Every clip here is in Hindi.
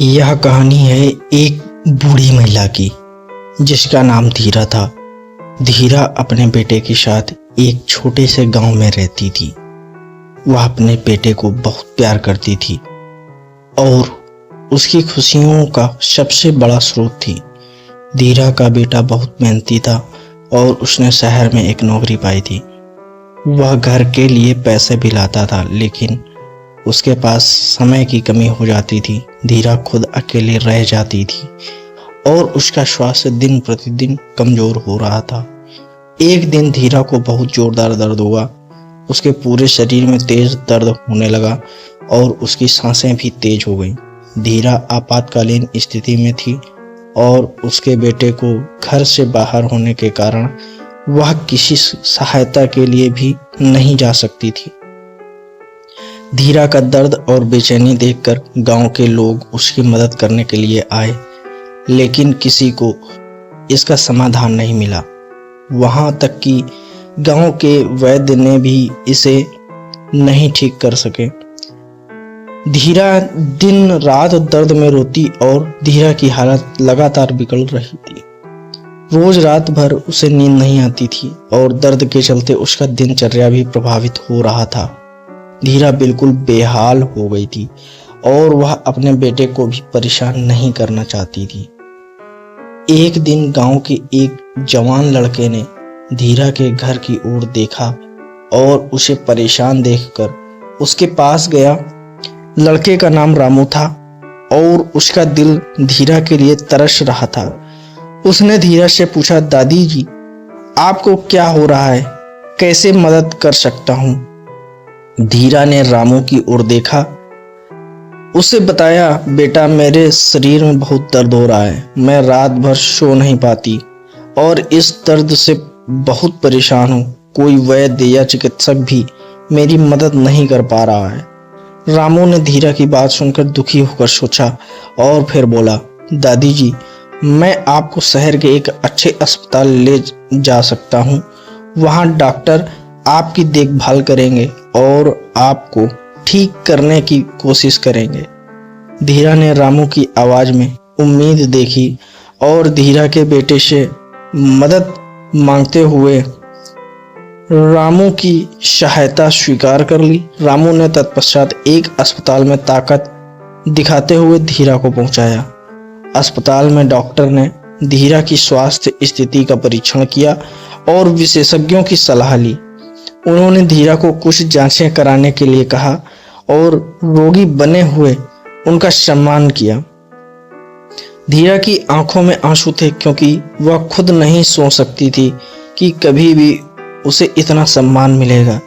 यह कहानी है एक बूढ़ी महिला की जिसका नाम धीरा था। धीरा अपने बेटे के साथ एक छोटे से गांव में रहती थी। वह अपने बेटे को बहुत प्यार करती थी और उसकी खुशियों का सबसे बड़ा स्रोत थी। धीरा का बेटा बहुत मेहनती था और उसने शहर में एक नौकरी पाई थी। वह घर के लिए पैसे भी लाता था, लेकिन उसके पास समय की कमी हो जाती थी। धीरा खुद अकेले रह जाती थी और उसका स्वास्थ्य दिन प्रतिदिन कमजोर हो रहा था। एक दिन धीरा को बहुत जोरदार दर्द हुआ। उसके पूरे शरीर में तेज दर्द होने लगा और उसकी सांसें भी तेज हो गईं। धीरा आपातकालीन स्थिति में थी और उसके बेटे को घर से बाहर होने के कारण वह किसी सहायता के लिए भी नहीं जा सकती थी। धीरा का दर्द और बेचैनी देखकर गांव के लोग उसकी मदद करने के लिए आए, लेकिन किसी को इसका समाधान नहीं मिला। वहां तक कि गांव के वैद्य ने भी इसे नहीं ठीक कर सके। धीरा दिन रात दर्द में रोती और धीरा की हालत लगातार बिगड़ रही थी। रोज रात भर उसे नींद नहीं आती थी और दर्द के चलते उसका दिनचर्या भी प्रभावित हो रहा था। धीरा बिल्कुल बेहाल हो गई थी और वह अपने बेटे को भी परेशान नहीं करना चाहती थी। एक दिन गांव के एक जवान लड़के ने धीरा के घर की ओर देखा और उसे परेशान देखकर उसके पास गया। लड़के का नाम रामू था और उसका दिल धीरा के लिए तरस रहा था। उसने धीरा से पूछा, दादी जी, आपको क्या हो रहा है? कैसे मदद कर सकता हूँ? धीरा ने रामू की ओर देखा। उसे बताया, बेटा, मेरे शरीर में बहुत दर्द हो रहा है। मैं रात भर सो नहीं पाती और इस दर्द से बहुत परेशान हूँ। कोई वैद्य या चिकित्सक भी मेरी मदद नहीं कर पा रहा है। रामू ने धीरा की बात सुनकर दुखी होकर सोचा और फिर बोला, दादी जी, मैं आपको शहर के एक अच्छे अस्पताल ले जा सकता हूँ। वहाँ डॉक्टर आपकी देखभाल करेंगे और आपको ठीक करने की कोशिश करेंगे। धीरा ने रामू की आवाज में उम्मीद देखी और धीरा के बेटे से मदद मांगते हुए रामू की सहायता स्वीकार कर ली। रामू ने तत्पश्चात एक अस्पताल में ताकत दिखाते हुए धीरा को पहुंचाया। अस्पताल में डॉक्टर ने धीरा की स्वास्थ्य स्थिति का परीक्षण किया और विशेषज्ञों की सलाह ली। उन्होंने धीरा को कुछ जांचें कराने के लिए कहा और रोगी बने हुए उनका सम्मान किया। धीरा की आंखों में आंसू थे, क्योंकि वह खुद नहीं सोच सकती थी कि कभी भी उसे इतना सम्मान मिलेगा।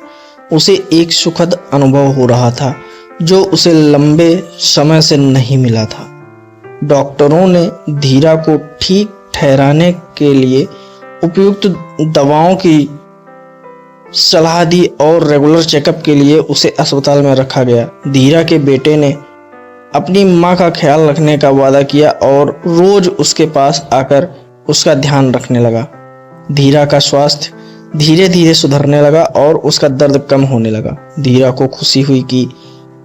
उसे एक सुखद अनुभव हो रहा था जो उसे लंबे समय से नहीं मिला था। डॉक्टरों ने धीरा को ठीक ठहराने के लिए उपयुक्त दवाओं की सलाह दी और रेगुलर चेकअप के लिए उसे अस्पताल में रखा गया। धीरा के बेटे ने अपनी मां का ख्याल रखने का वादा किया और रोज उसके पास आकर उसका ध्यान रखने लगा। धीरा का स्वास्थ्य धीरे धीरे सुधरने लगा और उसका दर्द कम होने लगा। धीरा को खुशी हुई कि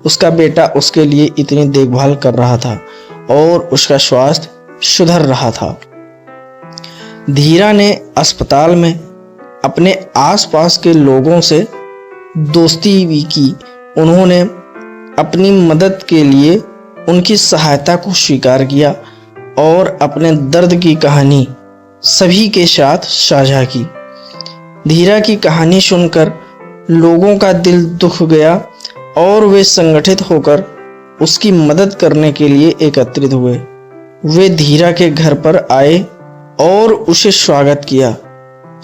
उसका बेटा उसके लिए इतनी देखभाल कर रहा था और उसका स्वास्थ्य सुधर रहा था। धीरा ने अस्पताल में अपने आसपास के लोगों से दोस्ती भी की। उन्होंने अपनी मदद के लिए उनकी सहायता को स्वीकार किया और अपने दर्द की कहानी सभी के साथ साझा की। धीरा की कहानी सुनकर लोगों का दिल दुख गया और वे संगठित होकर उसकी मदद करने के लिए एकत्रित हुए। वे धीरा के घर पर आए और उसे स्वागत किया।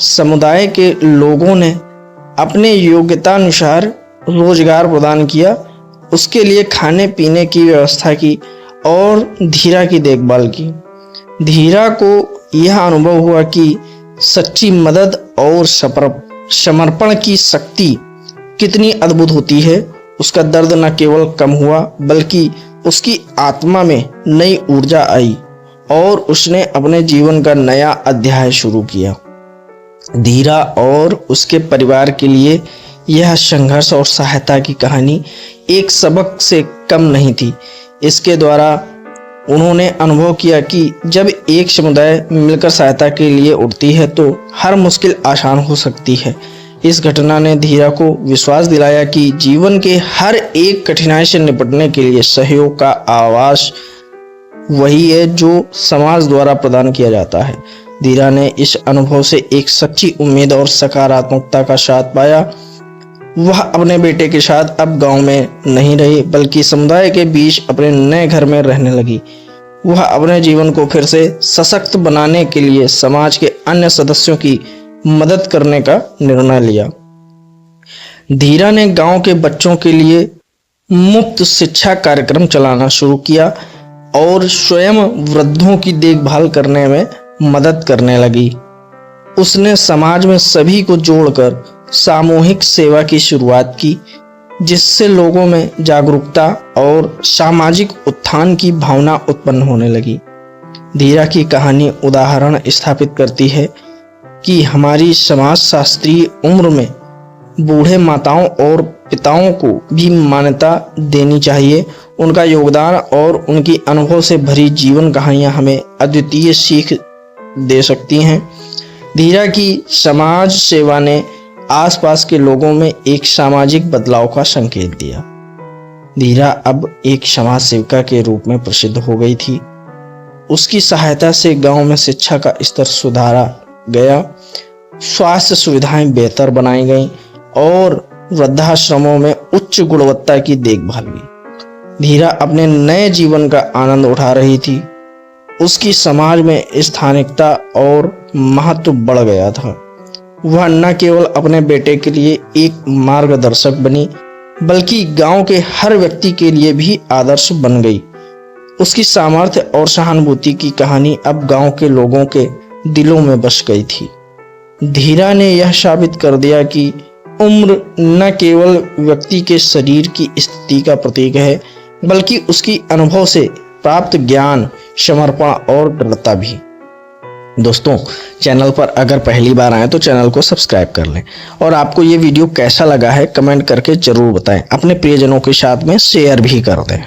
समुदाय के लोगों ने अपने योग्यतानुसार रोजगार प्रदान किया, उसके लिए खाने पीने की व्यवस्था की और धीरा की देखभाल की। धीरा को यह अनुभव हुआ कि सच्ची मदद और समर्पण की शक्ति कितनी अद्भुत होती है। उसका दर्द न केवल कम हुआ, बल्कि उसकी आत्मा में नई ऊर्जा आई और उसने अपने जीवन का नया अध्याय शुरू किया। धीरा और उसके परिवार के लिए यह संघर्ष और सहायता की कहानी एक सबक से कम नहीं थी। इसके द्वारा उन्होंने अनुभव किया कि जब एक समुदाय मिलकर सहायता के लिए उठती है तो हर मुश्किल आसान हो सकती है। इस घटना ने धीरा को विश्वास दिलाया कि जीवन के हर एक कठिनाई से निपटने के लिए सहयोग का आवास वही है जो समाज द्वारा प्रदान किया जाता है। धीरा ने इस अनुभव से एक सच्ची उम्मीद और सकारात्मकता का साथ पाया। वह अपने बेटे के साथ अब गांव में नहीं रही बल्कि समुदाय के बीच अपने नए घर में रहने लगी। वह अपने जीवन को फिर से सशक्त बनाने के लिए समाज के अन्य सदस्यों की मदद करने का निर्णय लिया। धीरा ने गांव के बच्चों के लिए मुफ्त शिक्षा कार्यक्रम चलाना शुरू किया और स्वयं वृद्धों की देखभाल करने में मदद करने लगी। उसने समाज में सभी को जोड़कर सामूहिक सेवा की शुरुआत की, जिससे लोगों में जागरूकता और सामाजिक उत्थान की भावना उत्पन्न होने लगी। धीरा की कहानी उदाहरण स्थापित करती है कि हमारी समाजशास्त्रीय उम्र में बूढ़े माताओं और पिताओं को भी मान्यता देनी चाहिए। उनका योगदान और उनकी अनुभव से भरी जीवन कहानियां हमें अद्वितीय सीख दे सकती हैं। धीरा की समाज सेवा ने आसपास के लोगों में एक सामाजिक बदलाव का संकेत दिया। धीरा अब एक समाज सेविका के रूप में प्रसिद्ध हो गई थी। उसकी सहायता से गांव में शिक्षा का स्तर सुधारा गया, स्वास्थ्य सुविधाएं बेहतर बनाई गईं और वृद्धाश्रमों में उच्च गुणवत्ता की देखभाल हुई। धीरा अपने नए जीवन का आनंद उठा रही थी। उसकी समाज में स्थानिकता और महत्व बढ़ गया था। वह न केवल अपने बेटे के लिए एक मार्गदर्शक बनी बल्कि गांव के हर व्यक्ति के लिए भी आदर्श बन गई। उसकी सामर्थ्य और सहानुभूति की कहानी अब गांव के लोगों के दिलों में बस गई थी। धीरा ने यह साबित कर दिया कि उम्र न केवल व्यक्ति के शरीर की स्थिति का प्रतीक है बल्कि उसकी अनुभव से प्राप्त ज्ञान, समर्पण और दृढ़ता भी। दोस्तों, चैनल पर अगर पहली बार आए तो चैनल को सब्सक्राइब कर लें और आपको ये वीडियो कैसा लगा है कमेंट करके जरूर बताएं। अपने प्रियजनों के साथ में शेयर भी कर दें।